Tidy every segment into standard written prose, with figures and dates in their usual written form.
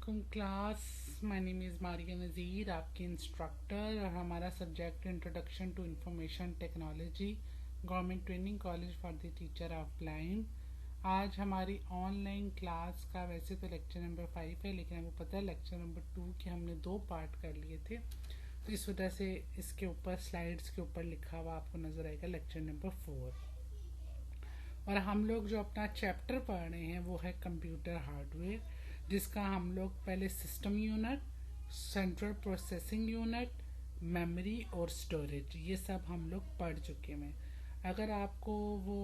वालेकुम class. My name is Maria Nazir, आपकी instructor, और हमारा subject introduction to information technology, government training college for the teacher of blind. आज हमारी ऑनलाइन क्लास का वैसे तो लेक्चर नंबर 5 है, लेकिन हमको पता है लेक्चर नंबर 2 के हमने 2 पार्ट कर लिए थे, तो इस वजह से इसके ऊपर स्लाइड्स के ऊपर लिखा हुआ आपको नज़र आएगा लेक्चर नंबर 4। और हम लोग जो अपना चैप्टर पढ़ रहे हैं वो है कंप्यूटर हार्डवेयर, जिसका हम लोग पहले system unit, central processing unit, memory और स्टोरेज ये सब हम लोग पढ़ चुके हैं। अगर आपको वो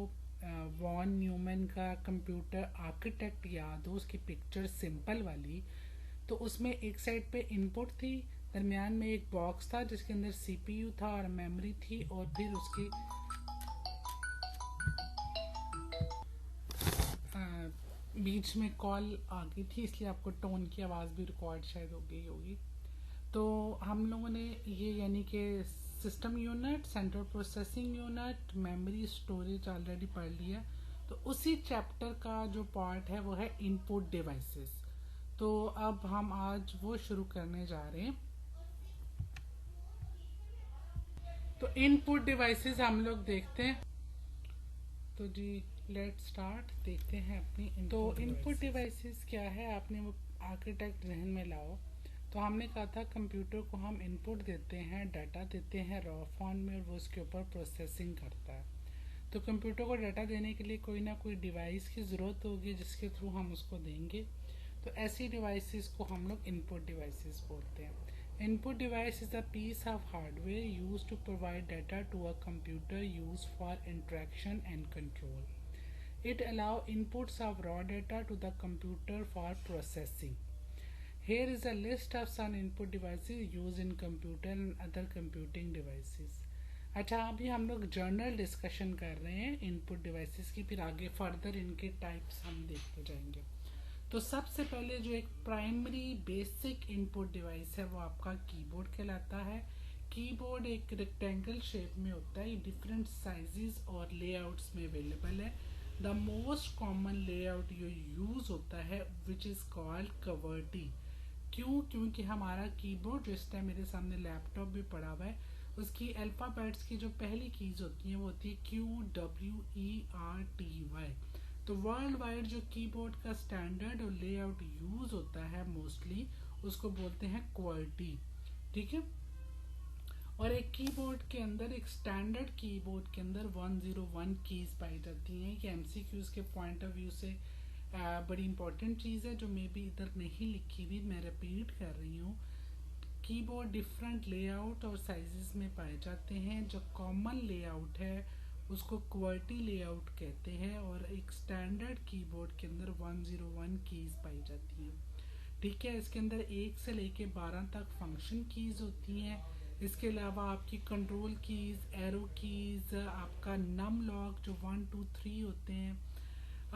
वॉन न्यूमैन का कंप्यूटर आर्किटेक्ट याद हो, उसकी पिक्चर सिंपल वाली, तो उसमें एक साइड पे इनपुट थी, दरमियान में एक बॉक्स था जिसके अंदर सीपीयू था और मेमोरी थी, और फिर उसकी बीच में कॉल आ गई थी, इसलिए आपको टोन की आवाज़ भी रिकॉर्ड शायद हो गई होगी। तो हम लोगों ने ये यानी कि system unit, central processing unit, memory, storage already पढ़ लिया। तो उसी चैप्टर का जो पार्ट है वो है इनपुट डिवाइसेस। तो अब हम आज वो शुरू करने जा रहे हैं। तो इनपुट डिवाइसेस हम लोग देखते हैं। तो जी लेट स्टार्ट, देखते हैं अपनी तो इनपुट डिवाइसेस क्या है। आपने वो आर्किटेक्ट जहन में लाओ। तो हमने कहा था कंप्यूटर को हम इनपुट देते हैं, डाटा देते हैं रॉ फॉर्म में, और वो उसके ऊपर प्रोसेसिंग करता है। तो कंप्यूटर को डाटा देने के लिए कोई ना कोई डिवाइस की ज़रूरत होगी जिसके थ्रू हम उसको देंगे। तो ऐसी डिवाइसेस को हम लोग इनपुट डिवाइसेस बोलते हैं। Input device is a piece of hardware used to provide data to a computer used for interaction and control. It allows inputs of raw data to the computer for processing. Here is a list of some input devices used in computer and other computing devices. अच्छा, अभी हम लोग journal discussion कर रहे हैं input devices की, फिर आगे फर्दर इनके टाइप्स हम देखते जाएंगे। तो सबसे पहले जो एक प्राइमरी बेसिक इनपुट डिवाइस है वो आपका कीबोर्ड कहलाता है। कीबोर्ड एक रेक्टेंगल शेप में होता है, डिफरेंट साइजेस और लेआउट्स में अवेलेबल है। द मोस्ट कॉमन लेआउट जो यूज़ होता है विच इज़ कॉल्ड कवर्टी। क्योंकि हमारा कीबोर्ड जो इस टाइम मेरे सामने लैपटॉप भी पड़ा हुआ है, उसकी अल्फ़ाबेट्स की जो पहली कीज़ होती हैं वो होती है QWERTY। तो वर्ल्ड वाइड जो कीबोर्ड का स्टैंडर्ड और लेआउट यूज होता है मोस्टली, उसको बोलते हैं क्वर्टी। ठीक है। और एक कीबोर्ड के अंदर, एक स्टैंडर्ड कीबोर्ड के अंदर 101 कीज पाई जाती हैं। ये एमसीक्यूज के पॉइंट ऑफ व्यू से बड़ी इंपॉर्टेंट चीज़ है जो मे बी इधर नहीं लिखी हुई, मैं रिपीट कर रही हूँ। कीबोर्ड डिफरेंट लेआउट और साइजेस में पाए जाते हैं। जो कॉमन लेआउट है उसको क्वर्टी लेआउट कहते हैं, और एक स्टैंडर्ड कीबोर्ड के अंदर 101 कीज पाई जाती हैं। ठीक है। इसके अंदर 1 से लेके 12 तक फंक्शन कीज होती हैं। इसके अलावा आपकी कंट्रोल कीज, एरो कीज, आपका नम लॉक जो 1 2 3 होते हैं,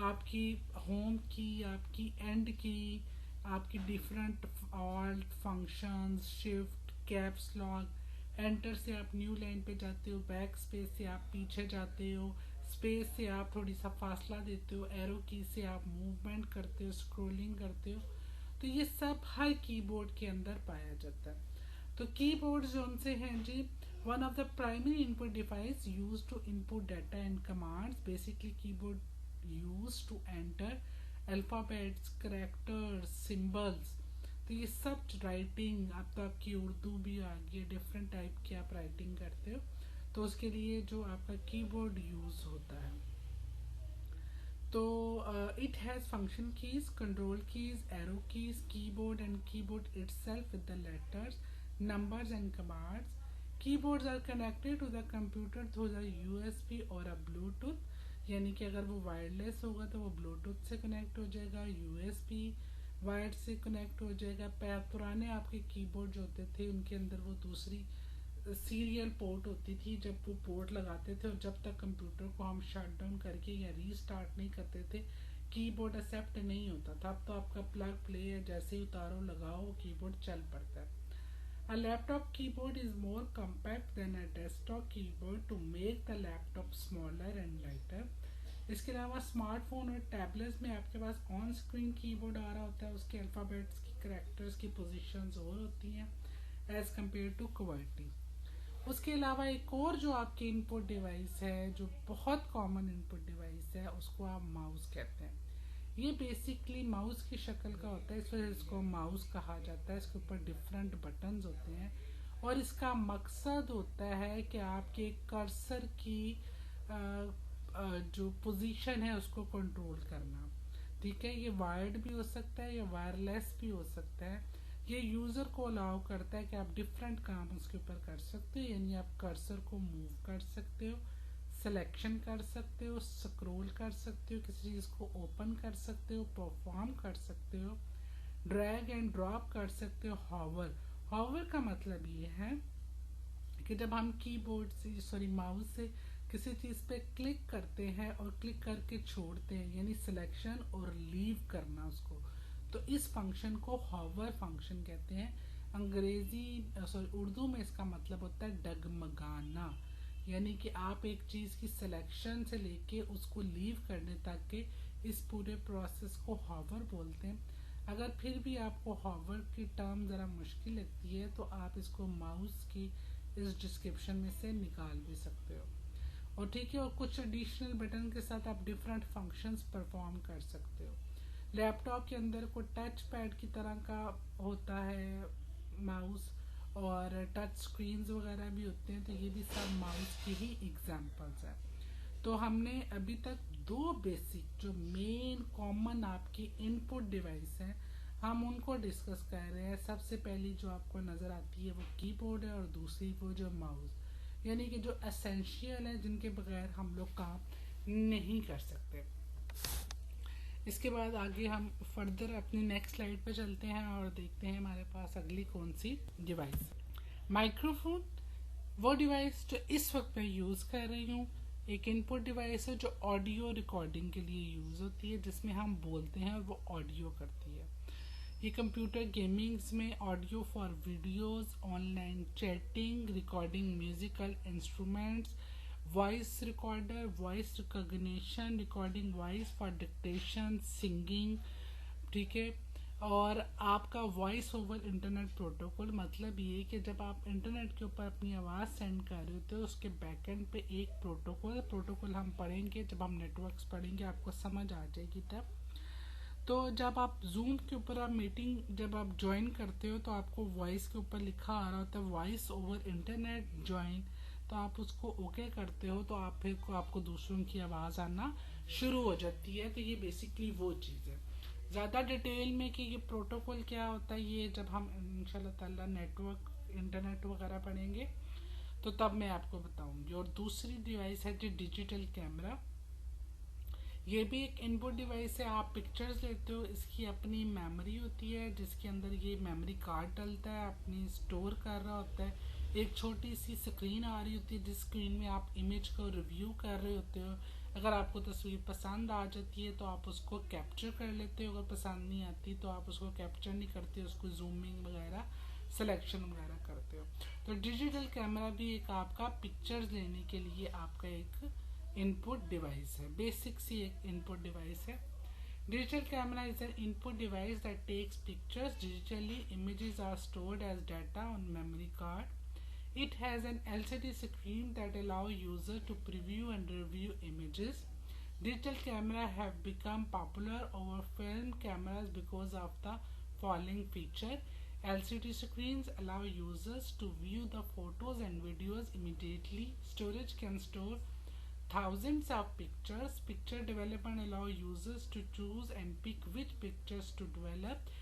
आपकी होम की, आपकी एंड की, आपकी different alt functions, shift, caps lock, enter से आप न्यू लाइन पे जाते हो, बैक स्पेस से आप पीछे जाते हो, स्पेस से आप थोड़ी सा फासला देते हो, एरो की से आप मूवमेंट करते हो, स्क्रोलिंग करते हो। तो ये सब हर कीबोर्ड के अंदर पाया जाता है। तो कीबोर्ड जो उनसे हैं जी, one of the primary input device use to input data and commands. Basically keyboard use to enter alphabets, characters, symbols. तो ये सब राइटिंग, अब तो आपकी उर्दू भी आ गई है, डिफरेंट टाइप की आप राइटिंग करते हो, तो उसके लिए जो आपका कीबोर्ड यूज होता है। तो it has function keys, control keys, arrow keys, keyboard and keyboard itself with the letters, numbers and commands. Keyboards are connected to the computer through the USB और a Bluetooth, यानी कि अगर वो wireless होगा तो वो ब्लूटूथ से connect हो जाएगा, USB वायर से कनेक्ट हो जाएगा। पुराने आपके कीबोर्ड जो होते थे उनके अंदर वो दूसरी सीरियल पोर्ट होती थी, जब वो पोर्ट लगाते थे और जब तक कंप्यूटर को हम शट डाउन करके या रीस्टार्ट नहीं करते थे कीबोर्ड एक्सेप्ट नहीं होता था। अब तो आपका प्लग प्ले है, जैसे ही उतारो लगाओ कीबोर्ड चल पड़ता है। A laptop keyboard is more compact than a desktop keyboard to make the laptop smaller and lighter. इसके अलावा स्मार्टफोन और टैबलेट्स में आपके पास ऑन स्क्रीन कीबोर्ड आ रहा होता है, उसके अल्फ़ाबेट्स की करैक्टर्स की पोजीशंस और होती हैं एज कम्पेयर टू QWERTY। उसके अलावा एक और जो आपकी इनपुट डिवाइस है, जो बहुत कॉमन इनपुट डिवाइस है, उसको आप माउस कहते हैं। ये बेसिकली माउस की शक्ल का होता है, इस वजह से इसको माउस कहा जाता है। इसके ऊपर डिफरेंट बटन्स होते हैं और इसका मकसद होता है कि आपके कर्सर की जो पोजीशन है उसको कंट्रोल करना। ठीक है, ये वायर्ड भी हो सकता है या वायरलेस भी हो सकता है। ये यूज़र को अलाउ करता है कि आप डिफरेंट काम उसके ऊपर कर सकते हो, यानी आप कर्सर को मूव कर सकते हो, सिलेक्शन कर सकते हो, स्क्रॉल कर सकते हो, किसी चीज़ को ओपन कर सकते हो, परफॉर्म कर सकते हो, ड्रैग एंड ड्रॉप कर सकते हो। हॉवर, हॉवर का मतलब ये है कि जब हम कीबोर्ड से माउस से किसी चीज़ पे क्लिक करते हैं और क्लिक करके छोड़ते हैं, यानी सिलेक्शन और लीव करना उसको, तो इस फंक्शन को हॉवर फंक्शन कहते हैं। उर्दू में इसका मतलब होता है डगमगाना, यानी कि आप एक चीज़ की सिलेक्शन से लेके उसको लीव करने तक के इस पूरे प्रोसेस को हॉवर बोलते हैं। अगर फिर भी आपको हॉवर की टर्म ज़रा मुश्किल लगती है तो आप इसको माउस की इस डिस्क्रिप्शन में से निकाल भी सकते हो। और ठीक है, और कुछ एडिशनल बटन के साथ आप डिफरेंट फंक्शंस परफॉर्म कर सकते हो। लैपटॉप के अंदर कोई टच पैड की तरह का होता है माउस, और टच स्क्रीन्स वगैरह भी होते हैं, तो ये भी सब माउस की ही एग्जांपल्स हैं। तो हमने अभी तक दो बेसिक जो मेन कॉमन आपकी इनपुट डिवाइस हैं, हम उनको डिस्कस कर रहे हैं। सबसे पहली जो आपको नज़र आती है वो कीबोर्ड है, और दूसरी वो जो माउस, यानी कि जो एसेंशियल है, जिनके बगैर हम लोग काम नहीं कर सकते। इसके बाद आगे हम फर्दर अपनी नेक्स्ट स्लाइड पे चलते हैं और देखते हैं हमारे पास अगली कौन सी डिवाइस। माइक्रोफोन, वो डिवाइस जो इस वक्त मैं यूज़ कर रही हूँ, एक इनपुट डिवाइस है जो ऑडियो रिकॉर्डिंग के लिए यूज़ होती है, जिसमें हम बोलते हैं और वो ऑडियो करती है। ये कंप्यूटर गेमिंग्स में audio for videos, online chatting, recording musical instruments, voice recorder, voice recognition, recording voice for dictation, singing, ठीक है। और आपका वॉइस ओवर इंटरनेट प्रोटोकॉल, मतलब ये कि जब आप इंटरनेट के ऊपर अपनी आवाज़ सेंड कर रहे होते हो, उसके बैकएंड पे एक प्रोटोकॉल हम पढ़ेंगे, जब हम नेटवर्क्स पढ़ेंगे आपको समझ आ जाएगी तब। तो जब आप जूम के ऊपर आप मीटिंग जब आप ज्वाइन करते हो तो आपको वॉइस के ऊपर लिखा आ रहा होता है वॉइस ओवर इंटरनेट ज्वाइन, तो आप उसको ओके करते हो तो आप फिर आपको दूसरों की आवाज़ आना शुरू हो जाती है। तो ये बेसिकली वो चीज़ है। ज़्यादा डिटेल में कि ये प्रोटोकॉल क्या होता है, ये जब हम इंशाल्लाह ताला नेटवर्क इंटरनेट वगैरह पढ़ेंगे तो तब मैं आपको बताऊंगी। और दूसरी डिवाइस है जो डिजिटल कैमरा, ये भी एक इनपुट डिवाइस है। आप पिक्चर्स लेते हो, इसकी अपनी मेमोरी होती है जिसके अंदर ये मेमोरी कार्ड डलता है, अपनी स्टोर कर रहा होता है। एक छोटी सी स्क्रीन आ रही होती है जिस स्क्रीन में आप इमेज को रिव्यू कर रहे होते हो। अगर आपको तस्वीर पसंद आ जाती है तो आप उसको कैप्चर कर लेते हो, अगर पसंद नहीं आती तो आप उसको कैप्चर नहीं करते, उसको जूमिंग वगैरह सिलेक्शन वगैरह करते हो। तो डिजिटल कैमरा भी एक आपका पिक्चर्स लेने के लिए आपका एक इनपुट डिवाइस है, बेसिक सी एक इनपुट डिवाइस है। Digital camera is an input device that takes pictures digitally, images are stored as data on memory card. It has an LCD screen that allow user to preview and review images. Digital camera have become popular over film cameras because of the following feature. LCD screens allow users to view the photos and videos immediately. Storage can store thousands of pictures. Picture development allow users to choose and pick which pictures to develop.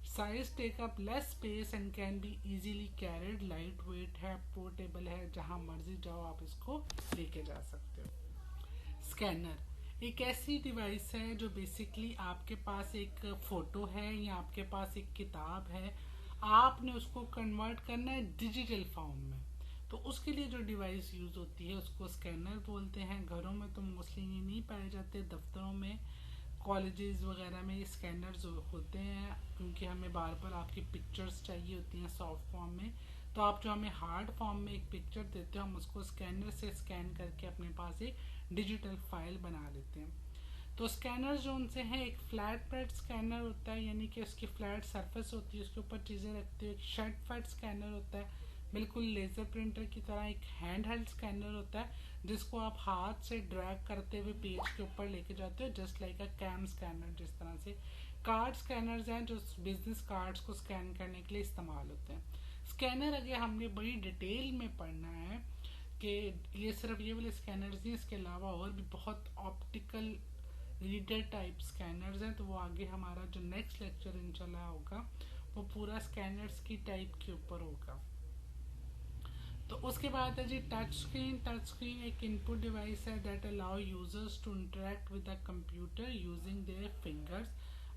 Size take up less space and can be easily carried. Light weight है, portable है, जहाँ मर्जी जाओ आप इसको लेके जा सकते हो। स्कैनर एक ऐसी डिवाइस है जो बेसिकली आपके पास एक फोटो है या आपके पास एक किताब है, आपने उसको कन्वर्ट करना है डिजिटल फॉर्म में, तो उसके लिए जो डिवाइस यूज़ होती है उसको स्कैनर बोलते हैं। घरों में तो मोस्टली ये नहीं पाए जाते, दफ्तरों में, कॉलेजेस वगैरह में ये स्कैनर्स होते हैं, क्योंकि हमें बार बार आपकी पिक्चर्स चाहिए होती हैं सॉफ्ट फॉर्म में, तो आप जो हमें हार्ड फॉर्म में एक पिक्चर देते हो हम उसको स्कैनर से स्कैन करके अपने पास एक डिजिटल फाइल बना लेते हैं। तो स्कैनर जो उनसे हैं, एक फ्लैट पैड स्कैनर होता है, यानी कि उसकी फ्लैट सरफेस होती है, उसके ऊपर चीज़ें रखते हो। एक शर्ट पैड स्कैनर होता है, बिल्कुल लेज़र प्रिंटर की तरह। एक हैंड हेल्ड स्कैनर होता है जिसको आप हाथ से ड्रैग करते हुए पेज के ऊपर लेके जाते हो, just like a cam scanner. जिस तरह से कार्ड स्कैनर्स हैं जो बिजनेस कार्ड्स को स्कैन करने के लिए इस्तेमाल होते हैं। स्कैनर अगर हमने बड़ी डिटेल में पढ़ना है कि ये सिर्फ ये वाले स्कैनर्स नहीं, इसके अलावा और भी बहुत ऑप्टिकल रीडर टाइप स्कैनर्स हैं, तो वो आगे हमारा जो नेक्स्ट लेक्चर इंशाल्लाह होगा वो पूरा स्कैनर्स की टाइप के ऊपर होगा। तो उसके बाद है जी टच स्क्रीन। टच स्क्रीन एक इनपुट डिवाइस है that allow users to interact with the computer using their fingers.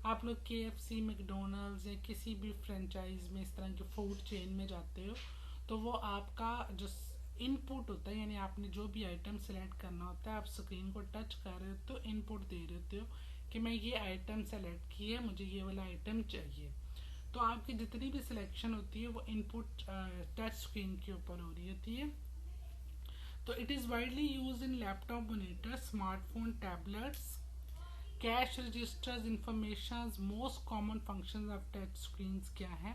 आप लोग KFC, मैकडोनल्ड्स या किसी भी फ्रेंचाइज में इस तरह की फूड चेन में जाते हो तो वो आपका जो इनपुट होता है, यानी आपने जो भी आइटम सेलेक्ट करना होता है, आप स्क्रीन को टच कर रहे हो तो इनपुट दे रहे हो कि मैं ये आइटम सेलेक्ट की है, मुझे ये वाला आइटम चाहिए। तो आपकी जितनी भी सिलेक्शन होती है वो इनपुट टच स्क्रीन के ऊपर हो रही होती है। तो it is widely use in laptop monitor, smartphone, tablets, cash registers, information. Most common functions of touch screen क्या है?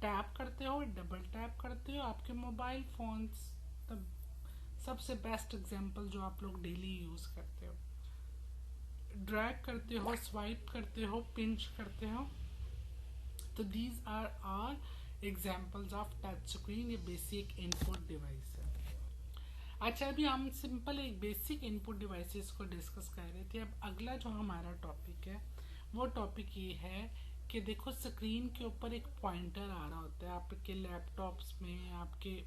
टैप करते हो, डबल टैप करते हो, आपके मोबाइल फोन्स सबसे बेस्ट एग्जांपल जो आप लोग डेली यूज करते हो। ड्रैग करते हो, स्वाइप करते हो, पिंच करते हो। तो these are are examples of touch screen. ये बेसिक इनपुट डिवाइस है। अच्छा, अभी हम सिंपल एक बेसिक इनपुट डिवाइसेस को डिस्कस कर रहे थे। अब अगला जो हमारा टॉपिक है वो टॉपिक ये है कि देखो स्क्रीन के ऊपर एक पॉइंटर आ रहा होता है आपके लैपटॉप्स में। आपके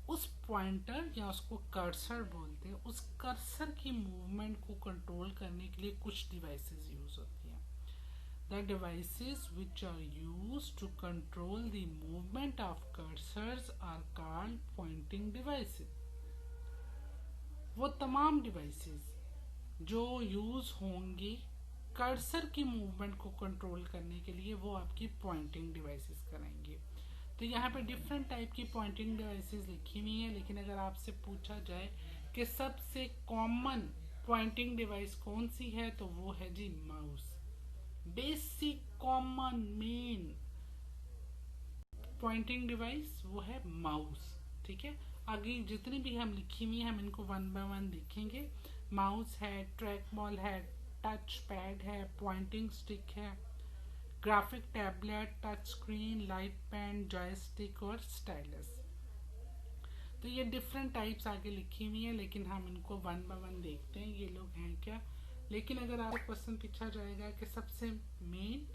उस पॉइंटर या उसको कर्सर बोलते हैं, उस कर्सर की मूवमेंट को कंट्रोल करने के लिए कुछ डिवाइसेस यूज होती हैं। The devices which are used to control the movement of cursors are called pointing devices. वो तमाम डिवाइसेस जो यूज होंगी कर्सर की मूवमेंट को कंट्रोल करने के लिए वो आपकी पॉइंटिंग डिवाइसेस कराएंगे। तो यहाँ पे डिफरेंट टाइप की पॉइंटिंग डिवाइसेस लिखी हुई हैं, लेकिन अगर आपसे पूछा जाए कि सबसे कॉमन पॉइंटिंग डिवाइस कौन सी है तो वो है जी mouse. Basic common main pointing device वो है माउस। ठीक है, आगे जितनी भी हम लिखी हुई हैं हम इनको वन बाय वन देखेंगे। माउस है, ट्रैक बॉल है, टच पैड है, पॉइंटिंग स्टिक है, graphic tablet, touch screen, light pen, joystick और स्टाइलस। तो ये डिफरेंट टाइप्स आगे लिखी हुई हैं, लेकिन हम इनको वन बाय वन देखते हैं ये लोग हैं क्या। लेकिन अगर आपको क्वेश्चन पूछा जाएगा कि सबसे मेन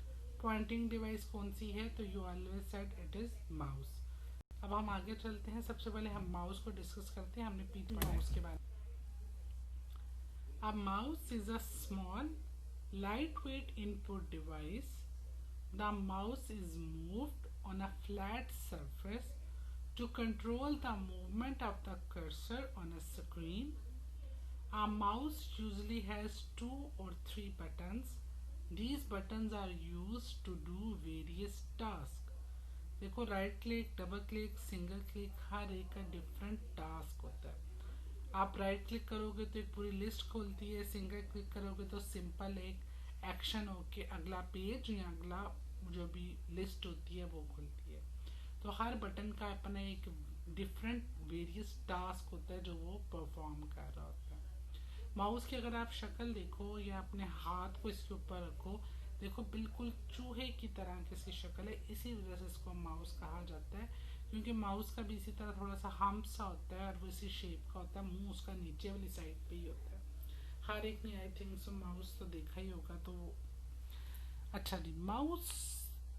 पॉइंटिंग डिवाइस कौन सी है तो you always said it is mouse. अब हम आगे चलते हैं। सबसे पहले हम माउस को डिस्कस करते हैं। हमने पीछे माउस के बारे में। अब mouse is a small light weight input device. The mouse is moved on a flat surface to control the movement of the cursor on a screen. A mouse usually has 2 or 3 buttons. These buttons are used to do various tasks. देखो right click, double click, single click, हर एक का different task होता है। आप right click करोगे तो एक पूरी लिस्ट खुलती है, सिंगल क्लिक करोगे तो सिंपल एक एक्शन होके अगला पेज या अगला जो भी लिस्ट होती है वो खुलती है। तो हर बटन का अपना एक डिफरेंट वेरियस टास्क होता है जो वो परफॉर्म कर रहा होता है। माउस की अगर आप शक्ल देखो या अपने हाथ को इसके ऊपर रखो, देखो बिल्कुल चूहे की तरह की शक्ल है, इसी वजह से इसको माउस कहा जाता है। क्योंकि माउस का भी इसी तरह थोड़ा सा हम्प सा होता है और वो इसी शेप का होता है, मुंह उसका नीचे वाली साइड पे ही होता है। हर एक ने आई थिंक सो माउस तो देखा ही होगा। तो अच्छा जी, माउस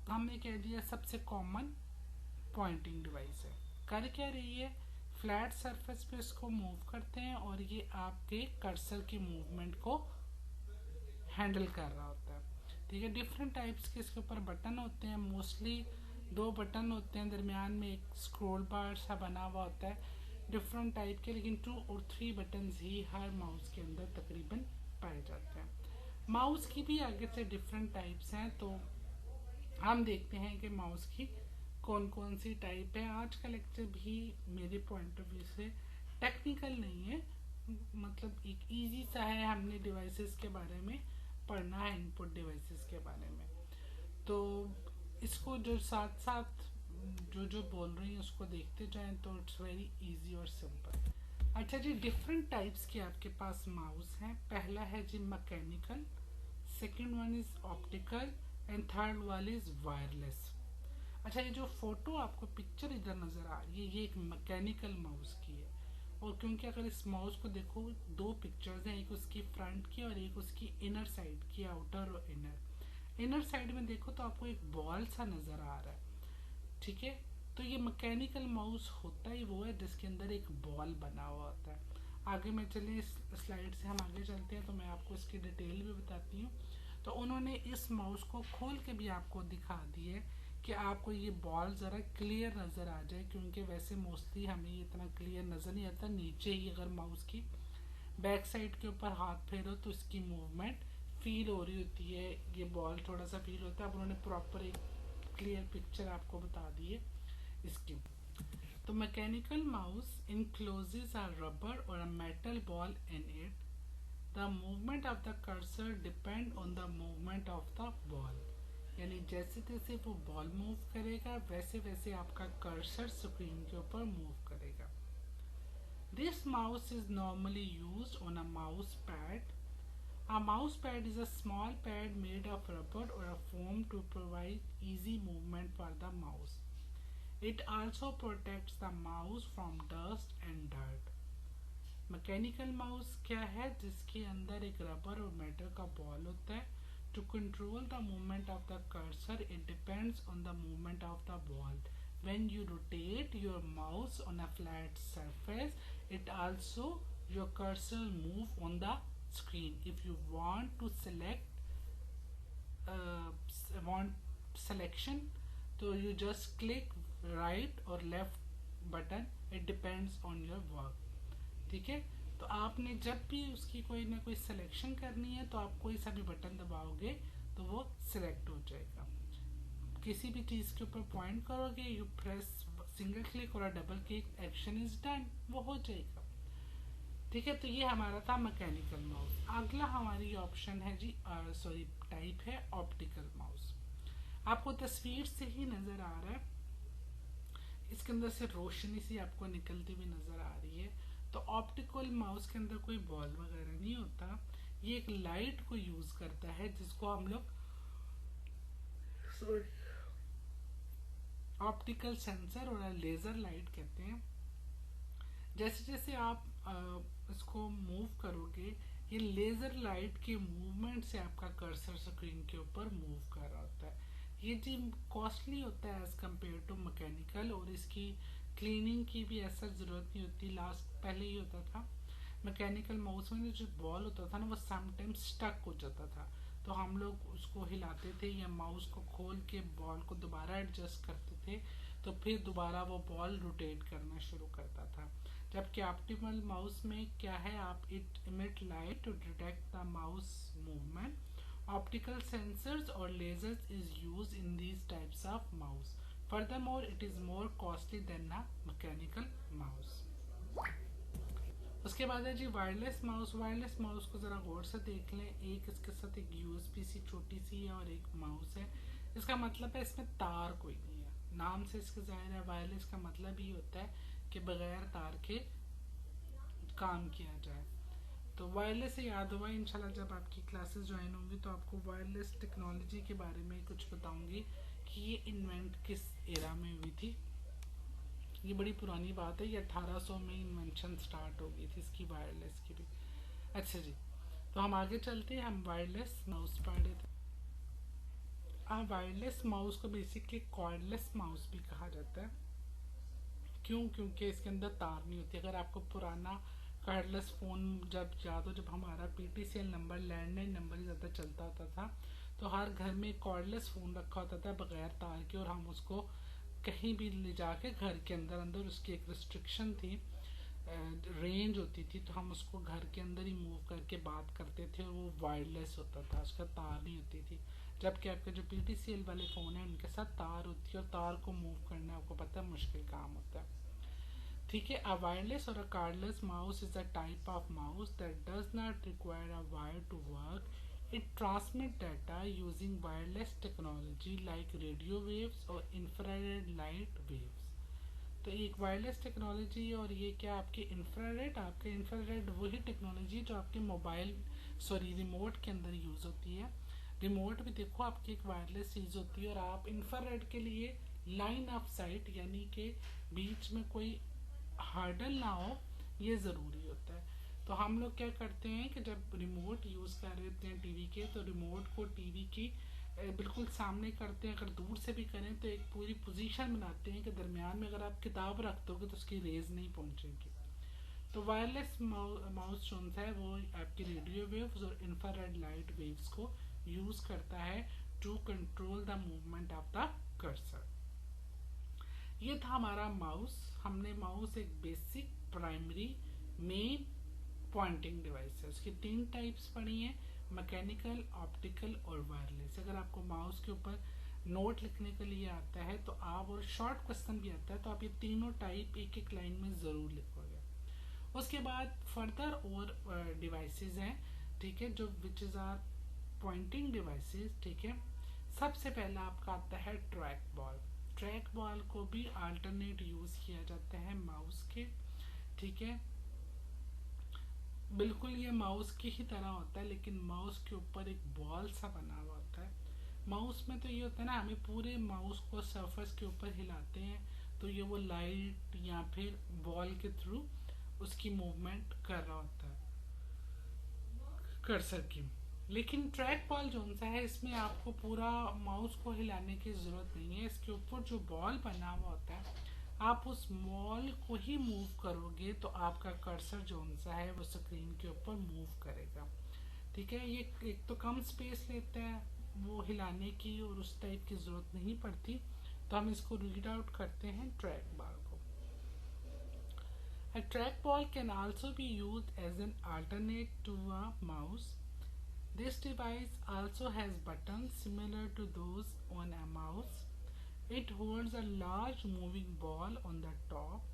हमने कह दिया सबसे कॉमन पॉइंटिंग डिवाइस है। कर क्या रही है? फ्लैट सरफेस पे इसको मूव करते हैं और ये आपके कर्सर की मूवमेंट को हैंडल कर रहा होता है। ठीक है, डिफरेंट टाइप्स के इसके ऊपर बटन होते हैं। मोस्टली 2 बटन होते हैं, दरमियान में एक स्क्रॉल बार सा बना हुआ होता है डिफरेंट टाइप के, लेकिन 2 और 3 बटन ही हर माउस के अंदर तकरीबन पाए जाते हैं। माउस की भी आगे से डिफरेंट टाइप्स हैं, तो हम देखते हैं कि माउस की कौन कौन सी टाइप है। आज का लेक्चर भी मेरे पॉइंट ऑफ व्यू से टेक्निकल नहीं है, मतलब एक इजी सा है। हमने डिवाइसेस के बारे में पढ़ना है इनपुट डिवाइसेस के बारे में। तो इसको जो साथ साथ जो जो बोल रही हैं उसको देखते जाएं तो इट्स वेरी इजी और सिंपल। अच्छा जी, डिफरेंट टाइप्स के आपके पास माउस हैं। पहला है जी mechanical, second one is optical and third one is wireless. अच्छा, ये जो फोटो आपको पिक्चर इधर नजर आ रही है ये एक मैकेनिकल माउस की है। और क्योंकि अगर इस माउस को देखो दो पिक्चर्स हैं, एक उसकी फ्रंट की और एक उसकी इनर साइड की, आउटर और इनर साइड में देखो तो आपको एक बॉल सा नजर आ रहा है। ठीक है, तो ये मैकेनिकल माउस होता ही वो है जिसके अंदर एक बॉल बना हुआ होता है। आगे मैं चलिए इस स्लाइड से हम आगे चलते हैं तो मैं आपको इसकी डिटेल भी बताती हूँ। तो उन्होंने इस माउस को खोल के भी आपको दिखा दी है कि आपको ये बॉल ज़रा क्लियर नज़र आ जाए, क्योंकि वैसे मोस्टली हमें ये इतना क्लियर नज़र नहीं आता। नीचे ही अगर माउस की बैक साइड के ऊपर हाथ फेरो तो इसकी मूवमेंट फील हो रही होती है, ये बॉल थोड़ा सा फील होता है। अब उन्होंने प्रॉपर एक क्लियर पिक्चर आपको बता दी है इसकी। तो mechanical mouse encloses a rubber or a metal ball in it. The movement of the cursor depend on the movement of the ball. यानी जैसे जैसे वो बॉल मूव करेगा वैसे वैसे आपका कर्सर स्क्रीन के ऊपर मूव करेगा। This mouse is normally used on a mouse pad. A mouse pad is a small pad made of rubber or a foam to provide easy movement for the mouse. It also protects the mouse from dust and dirt. Mechanical mouse क्या है, जिसके अंदर एक rubber और metal का ball होता है। To control the movement of the cursor it depends on the movement of the ball. when you rotate your mouse on a flat surface it also your cursor move on the screen. If you want to want selection so you just click right or left button, it depends on your work. ठीक है, तो आपने जब भी उसकी कोई ना कोई सिलेक्शन करनी है तो आप कोई सा भी बटन दबाओगे तो वो सिलेक्ट हो जाएगा। किसी भी चीज़ के ऊपर पॉइंट करोगे, यू प्रेस सिंगल क्लिक और double click, action is done, वो हो जाएगा। ठीक है, तो ये हमारा था मैकेनिकल माउस। अगला हमारी ऑप्शन है जी सॉरी टाइप है ऑप्टिकल माउस। आपको तस्वीर से ही नज़र आ रहा है, इसके अंदर से रोशनी सी आपको निकलती हुई नज़र आ रही है। तो ऑप्टिकल माउस के अंदर कोई बॉल वगैरह नहीं होता, ये एक लाइट को यूज़ करता है जिसको हम लोग ऑप्टिकल सेंसर और लेज़र लाइट कहते हैं। जैसे जैसे आप इसको मूव करोगे ये लेज़र लाइट के मूवमेंट से आपका कर्सर स्क्रीन के ऊपर मूव कर रहा होता है। ये जी कॉस्टली होता है एज कम्पेयर टू मैकेनिकल, और इसकी क्लीनिंग की भी ऐसा ज़रूरत नहीं होती। लास्ट पहले ही होता था मैकेनिकल माउस में जो बॉल होता था ना वो समटाइम्स स्टक हो जाता था, तो हम लोग उसको हिलाते थे या माउस को खोल के बॉल को दोबारा एडजस्ट करते थे, तो फिर दोबारा वो बॉल रोटेट करना शुरू करता था। जबकि ऑप्टिकल माउस में क्या है, आप it emit light to detect the mouse movement. Optical sensors और lasers is use in these types of mouse. Furthermore it is more costly than a mechanical mouse. उसके बाद है जी वायरलेस माउस। वायरलेस माउस को ज़रा गौर से देख लें, एक इसके साथ एक यूएसबी सी छोटी सी है और एक माउस है। इसका मतलब है इसमें तार कोई नहीं है, नाम से इसके जाहिर है वायरलेस का मतलब ही होता है कि बगैर तार के काम किया जाए। तो वायरलेस से याद हुआ, इंशाल्लाह जब आपकी क्लासेस ज्वाइन होंगी तो आपको वायरलेस टेक्नोलॉजी के बारे में कुछ बताऊंगी कि ये इन्वेंट किस एरा में हुई थी। ये बड़ी पुरानी बात है, ये 1800 में इन्वेंशन स्टार्ट हो गई थी इसकी वायरलेस की भी। अच्छा जी, तो हम आगे चलते हैं, हम वायरलेस माउस पढ़े थे। वायरलेस माउस को बेसिकली कॉर्डलेस माउस भी कहा जाता है। क्यों? क्योंकि इसके अंदर तार नहीं होती। अगर आपको पुराना कार्डलेस फ़ोन जब याद हो, जब हमारा PTCL नंबर लैंडलाइन नंबर ही ज़्यादा चलता होता था, तो हर घर में कॉर्डलेस फ़ोन रखा होता था बगैर तार के, और हम उसको कहीं भी ले जाके घर के अंदर अंदर उसकी एक रिस्ट्रिक्शन थी, रेंज होती थी, तो हम उसको घर के अंदर ही मूव करके बात करते थे और वो वायरलेस होता था, उसका तार नहीं होती थी। जबकि आपके जो PTCL वाले फ़ोन हैं उनके साथ तार होती है, और तार को मूव करना आपको पता है मुश्किल काम होता है। ठीक है, a wireless or a cordless mouse is a type of mouse that does not require a wire to work. It transmit data using wireless technology like radio waves और infrared light waves. तो एक wireless technology और ये क्या आपके infrared वही technology जो आपके मोबाइल रिमोट के अंदर यूज़ होती है। रिमोट भी देखो आपकी एक वायरलेस चीज़ होती है, और आप इंफ्रारेड के लिए लाइन ऑफ साइट यानी कि बीच में कोई हार्डल ना हो, ये ज़रूरी होता है। तो हम लोग क्या करते हैं कि जब रिमोट यूज़ कर रहे होते हैं टीवी के, तो रिमोट को टीवी की बिल्कुल सामने करते हैं। अगर दूर से भी करें तो एक पूरी पोजीशन बनाते हैं कि दरमियान में अगर आप किताब रख दोगे तो उसकी रेज नहीं पहुंचेगी। तो वायरलेस माउस जो है वो आपकी रेडियो वेव्स और इंफ्रारेड लाइट वेव्स को यूज़ करता है to control the movement of the cursor. ये था हमारा माउस। हमने माउस एक basic, primary, main pointing device है। उसकी 3 टाइप्स पढ़ी हैं, मैकेनिकल, ऑप्टिकल और वायरलेस। अगर आपको माउस के ऊपर नोट लिखने के लिए आता है तो आप, और शॉर्ट क्वेश्चन भी आता है, तो आप ये तीनों टाइप एक एक लाइन में ज़रूर लिखोगे। उसके बाद फर्दर और डिवाइसेस हैं, ठीक है, जो which is are pointing devices, ठीक है। सबसे पहला आपका आता है ट्रैक बॉल। ट्रैक बॉल को भी अल्टरनेट यूज़ किया जाता है माउस के, ठीक है। बिल्कुल ये माउस की ही तरह होता है, लेकिन माउस के ऊपर एक बॉल सा बना हुआ होता है। माउस में तो ये होता है ना, हमें पूरे माउस को सरफेस के ऊपर हिलाते हैं तो ये वो लाइट या फिर बॉल के थ्रू उसकी मूवमेंट कर रहा होता है कर्सर की। लेकिन ट्रैक बॉल जो सा है, इसमें आपको पूरा माउस को हिलाने की ज़रूरत नहीं है। इसके ऊपर जो बॉल बना हुआ होता है, आप उस बॉल को ही मूव करोगे तो आपका कर्सर जो सा है वो स्क्रीन के ऊपर मूव करेगा, ठीक है। ये एक तो कम स्पेस लेता है वो हिलाने की, और उस टाइप की ज़रूरत नहीं पड़ती। तो हम इसको रीड आउट करते हैं ट्रैक बॉल को। A trackball can also be used as an alternate to a mouse. This device also has buttons similar to those on a mouse. It holds a large moving ball on the top.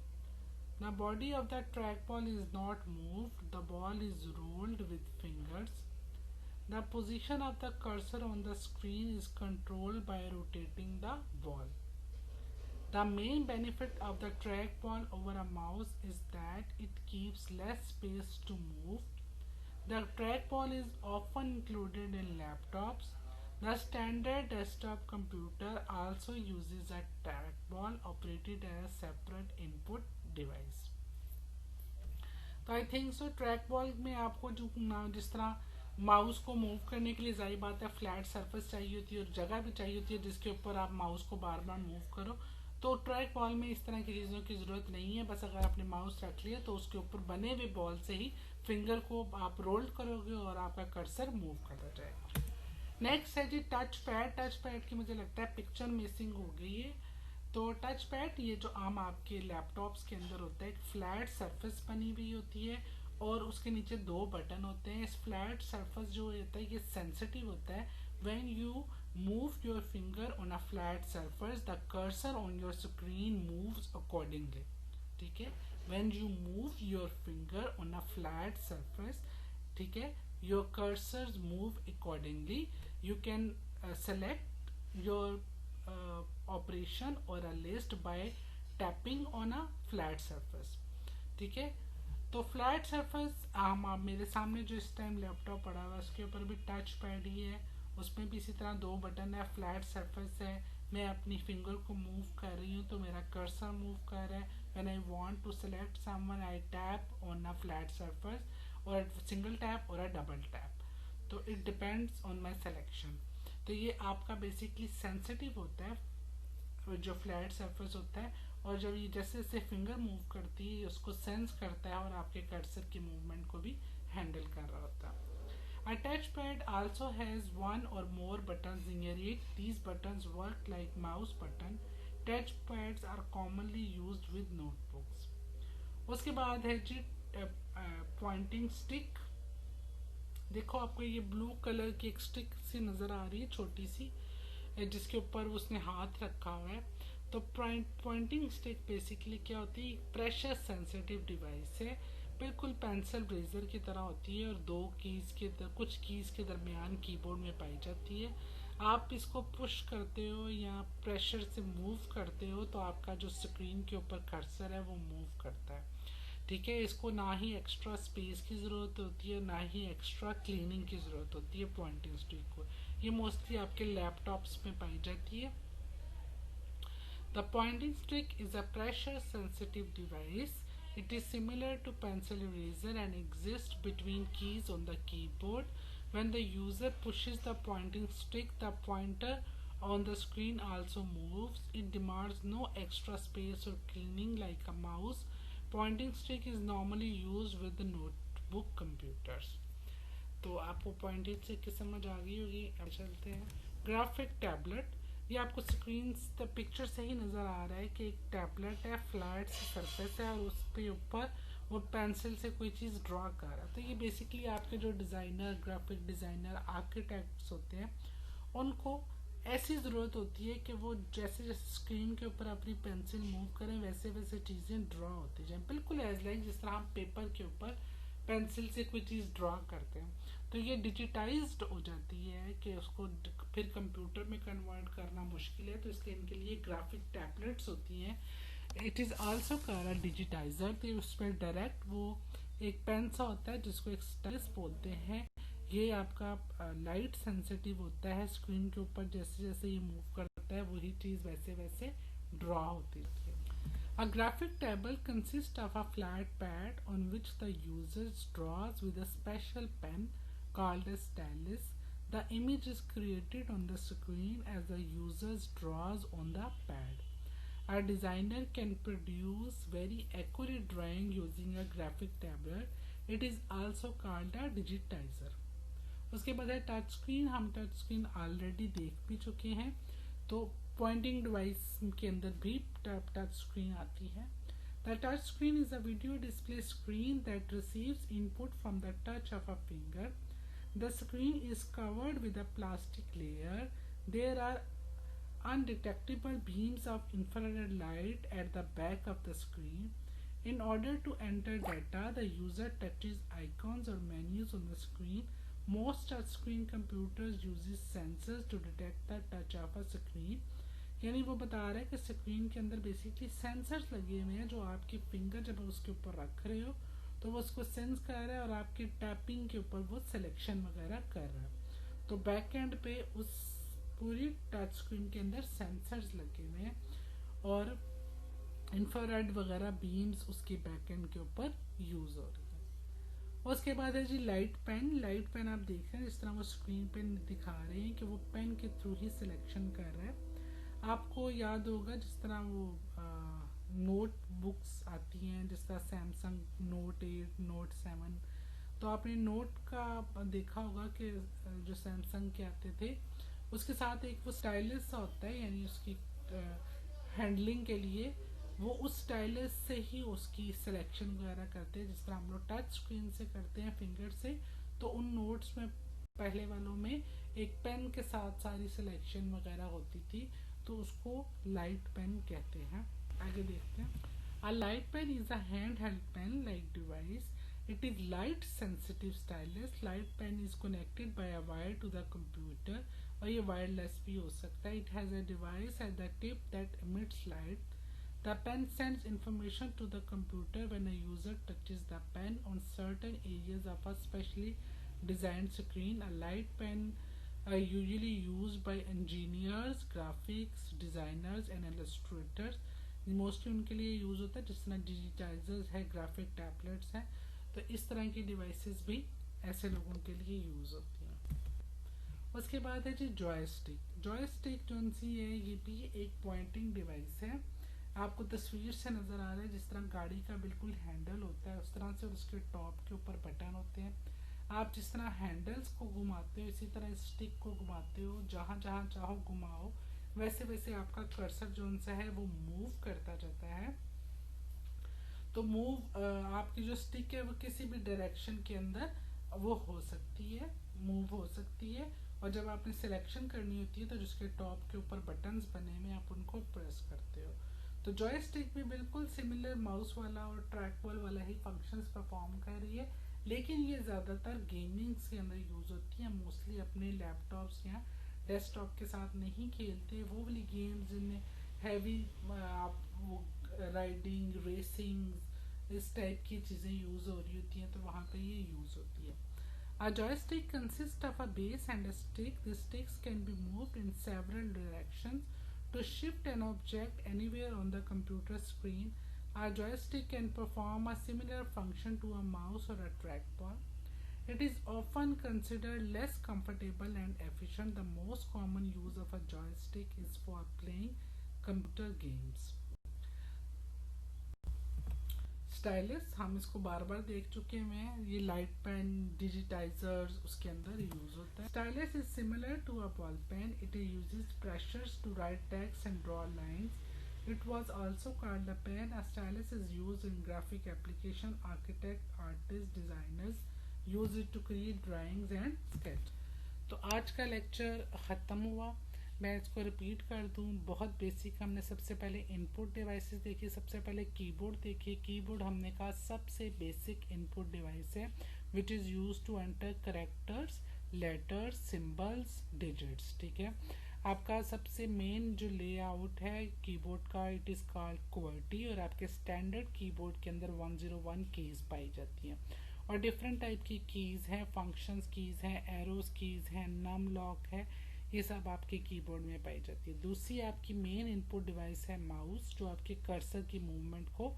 The body of the trackball is not moved, the ball is rolled with fingers. The position of the cursor on the screen is controlled by rotating the ball. The main benefit of the trackball over a mouse is that it keeps less space to move. The trackball is often included in laptops. The standard desktop computer also uses a trackball operated as a separate input device. तो I think so track ball में आपको जो जिस तरह mouse को move करने के लिए जाहिर बात है फ्लैट सरफेस चाहिए होती है और जगह भी चाहिए होती है जिसके ऊपर आप माउस को बार बार मूव करो, तो ट्रैक बॉल में इस तरह की चीज़ों की ज़रूरत नहीं है। बस अगर आपने माउस रख लिया तो उसके ऊपर बने हुए बॉल से ही फिंगर को आप रोल करोगे और आपका कर्सर मूव करता जाएगा। नेक्स्ट है जी टच पैड। टच पैड की मुझे लगता है पिक्चर मिसिंग हो गई है। तो टच पैड ये जो आम आपके लैपटॉप्स के अंदर होता है, एक फ्लैट सरफेस बनी हुई होती है और उसके नीचे 2 बटन होते हैं। इस फ्लैट सरफेस जो होता है ये सेंसिटिव होता है। When you move your finger on a flat surface, the cursor on your screen moves accordingly, ठीक है। when you move your finger on a flat surface, ठीक है, your cursors move accordingly. You can select your operation or a list by tapping on a flat surface, ठीक है। तो flat surface मेरे सामने जो इस टाइम लैपटॉप पड़ा हुआ है उसके ऊपर भी टच पैड ही है, उसमें भी इसी तरह 2 बटन है, फ्लैट सरफेस है। मैं अपनी फिंगर को मूव कर रही हूँ तो मेरा कर्सर मूव कर रहा है। When I want to select someone I tap on a flat surface और सिंगल टैप और अ डबल टैप, तो it depends on my selection. तो ये आपका बेसिकली सेंसिटिव होता है जो फ्लैट सरफेस होता है, और जब ये जैसे जैसे फिंगर मूव करती है उसको सेंस करता है और आपके कर्सर की मूवमेंट को भी हैंडल कर रहा होता है। A touchpad also has one or more buttons near it. These buttons work like mouse button. Touchpads are commonly used with notebooks. उसके बाद है जी पॉइंटिंग स्टिक। देखो आपको ये ब्लू कलर की एक स्टिक सी नज़र आ रही है छोटी सी, जिसके ऊपर उसने हाथ रखा हुआ है। तो पॉइंटिंग स्टिक बेसिकली क्या होती है, प्रेशर सेंसिटिव डिवाइस है। बिल्कुल पेंसिल ब्रेजर की तरह होती है और दो कीज के कुछ कीज के दरमियान कीबोर्ड में पाई जाती है। आप इसको पुश करते हो या प्रेशर से मूव करते हो तो आपका जो स्क्रीन के ऊपर कर्सर है वो मूव करता है। ठीक है, इसको ना ही एक्स्ट्रा स्पेस की ज़रूरत होती है ना ही एक्स्ट्रा क्लीनिंग की ज़रूरत होती है पॉइंटिंग स्टिक को। ये मोस्टली आपके लैपटॉप्स में पाई जाती है। The pointing stick is a pressure sensitive device. It is similar to pencil eraser and exists between keys on the keyboard. When the user pushes the pointing stick, the pointer on the screen also moves. It demands no extra space or cleaning like a mouse. Pointing stick is normally used with the notebook computers. तो आपको pointed से की समझ आ गई होगी। अब चलते हैं ग्राफिक टैबलेट। ये आपको स्क्रीन पिक्चर से ही नज़र आ रहा है कि एक टैबलेट है, फ्लैट सरफेस है और उसके ऊपर वो पेंसिल से कोई चीज़ ड्रॉ कर रहा है। तो ये बेसिकली आपके जो डिज़ाइनर, ग्राफिक डिज़ाइनर, आर्किटेक्ट्स होते हैं उनको ऐसी ज़रूरत होती है कि वो जैसे जैसे स्क्रीन के ऊपर अपनी पेंसिल मूव करें वैसे वैसे चीज़ें ड्रॉ होती जाएं, बिल्कुल एज लाइक जिस तरह हम पेपर के ऊपर पेंसिल से कोई चीज़ ड्रॉ करते हैं। तो ये डिजिटाइज्ड हो जाती है कि उसको फिर कंप्यूटर में कन्वर्ट करना मुश्किल है, तो इसलिए इनके लिए ग्राफिक टैबलेट्स होती हैं। It is also called digitiser. तो उसमें डायरेक्ट वो एक पेन सा होता है जिसको एक स्टाइलस बोलते हैं। ये आपका लाइट सेंसिटिव होता है, स्क्रीन के ऊपर जैसे जैसे ये मूव करता है वही चीज़ वैसे वैसे ड्रॉ होती है। A graphic table consists of a flat pad on which the user draws with a special pen called a stylus. The image is created on the screen as the user draws on the pad. A designer can produce very accurate drawing using a graphic tablet. It is also called a digitizer. उसके बाद है touch screen. हम touch screen already देख भी चुके हैं, तो pointing device के अंदर भी टच स्क्रीन आती है। The touch screen is a video display screen that receives input from the touch of a finger. The screen is covered with a plastic layer. There are undetectable beams of infrared light at the back of the screen. In order to enter data, the user touches icons or menus on the screen. Most touchscreen computers uses sensors to detect the touch of a screen. यानी वो बता रहा है कि screen के अंदर basically sensors लगे हुए हैं जो आपकी फिंगर जब उसके ऊपर रख रहे हो तो वो उसको सेंस कर रहा है और आपकी टैपिंग के ऊपर वो सिलेक्शन वगैरह कर रहा है। तो बैक एंड पे उस पूरी टच स्क्रीन के अंदर सेंसर्स लगे हुए हैं और इंफ्रारेड वगैरह बीम्स उसके बैक एंड के ऊपर यूज हो रही है। उसके बाद है जी लाइट पेन। लाइट पेन आप देख रहे हैं जिस तरह वो स्क्रीन पे दिखा रहे हैं कि वो पेन के थ्रू ही सिलेक्शन कर रहा है। आपको याद होगा जिस तरह वो नोट बुक्स आती हैं, जिस तरह सैमसंग नोट 8, नोट 7, तो आपने नोट का देखा होगा कि जो सैमसंग के आते थे उसके साथ एक वो स्टाइलस सा होता है, यानी उसकी हैंडलिंग के लिए वो उस स्टाइलस से ही उसकी सिलेक्शन वगैरह करते हैं जिस तरह हम लोग टच स्क्रीन से करते हैं फिंगर से। तो उन नोट्स में पहले वालों में एक पेन के साथ सारी सिलेक्शन वगैरह होती थी, तो उसको लाइट पेन कहते हैं। आगे देखते हैं। A light pen is a handheld pen like device. It is light sensitive stylus. Light pen is connected by a wire to the computer और ये वायरलेस भी हो सकता है। It has a device at the tip that emits light. The pen sends information to the computer when a user touches the pen on certain areas of a specially designed screen. A light pen usually used by engineers, graphics designers and illustrators. Mostly उनके लिए use होता है जिस तरह डिजिटाइजर्स है, graphic tablets हैं, तो इस तरह की डिवाइसेस भी ऐसे लोगों के लिए यूज़ होती हैं। उसके बाद है जी जॉयस्टिक। जॉयस्टिक जो सी है ये भी एक पॉइंटिंग डिवाइस है। आपको तस्वीर से नज़र आ रहा है जिस तरह गाड़ी का बिल्कुल हैंडल होता है उस तरह से उसके टॉप के ऊपर बटन होते हैं। आप जिस तरह हैंडल्स को घुमाते हो इसी तरह स्टिक को घुमाते हो, जहाँ जहाँ चाहो घुमाओ, वैसे वैसे आपका कर्सर जो सा है वो मूव करता जाता है। तो मूव आपकी जो स्टिक है वो किसी भी डायरेक्शन के अंदर वो हो सकती है, मूव हो सकती है, और जब आपने सिलेक्शन करनी होती है तो जिसके टॉप के ऊपर बटन्स बने हुए आप उनको प्रेस करते हो। तो जॉयस्टिक भी बिल्कुल सिमिलर माउस वाला और ट्रैक बॉल वाला ही फंक्शंस परफॉर्म कर रही है, लेकिन ये ज़्यादातर गेमिंग्स के अंदर यूज़ होती है। मोस्टली अपने लैपटॉप्स या डेस्कटॉप के साथ नहीं खेलते, वो वाली गेम्स जिनमें हैवी आप वो राइडिंग रेसिंग इस टाइप की चीज़ें यूज़ हो रही होती हैं, तो वहाँ पे ये यूज़ होती है। A joystick consists of a base and a stick. The sticks can be moved in several directions to shift an object anywhere on the computer screen. A joystick can perform a similar function to a mouse or a trackball. It is often considered less comfortable and efficient. The most common use of a joystick is for playing computer games. Stylish हम इसको बार बार देख चुके हैं, ये light pen डिजिटाइजर्स उसके अंदर use होता है। Stylus is similar to a ball pen, it uses pressures to write text and draw lines. It was also called a pen. A stylus is used in graphic application. Architects, artists, designers use it to create drawings and sketch. तो आज का lecture ख़त्म हुआ। मैं इसको repeat कर दूं, बहुत बेसिक हमने सबसे पहले इनपुट डिवाइसेस देखी, सबसे पहले कीबोर्ड देखी। कीबोर्ड हमने कहा सबसे बेसिक इनपुट डिवाइस है which is use to enter characters, letters, symbols, digits. ठीक है, आपका सबसे मेन जो लेआउट है कीबोर्ड का, इट इज़ कॉल्ड QWERTY, और आपके स्टैंडर्ड कीबोर्ड के अंदर 101 कीज़ पाई जाती हैं, और डिफरेंट टाइप की कीज़ हैं, फंक्शंस कीज़ हैं, एरोज कीज़ हैं, नम लॉक है, ये सब आपके कीबोर्ड में पाई जाती है। दूसरी आपकी मेन इनपुट डिवाइस है माउस, जो आपके कर्सर की मूवमेंट को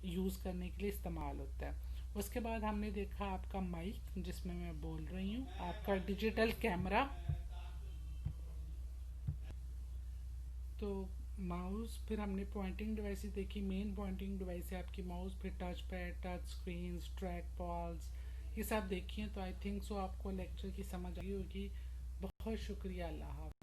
यूज़ करने के लिए इस्तेमाल होता है। उसके बाद हमने देखा आपका माइक जिसमें मैं बोल रही हूँ, आपका डिजिटल कैमरा, तो माउस, फिर हमने पॉइंटिंग डिवाइसेस देखी। मेन पॉइंटिंग डिवाइस है आपकी माउस, फिर touch pad, touch screen, track balls, ये सब देखिए। तो आई थिंक सो आपको लेक्चर की समझ आई होगी। बहुत शुक्रिया, अल्लाह हाफ़िज़।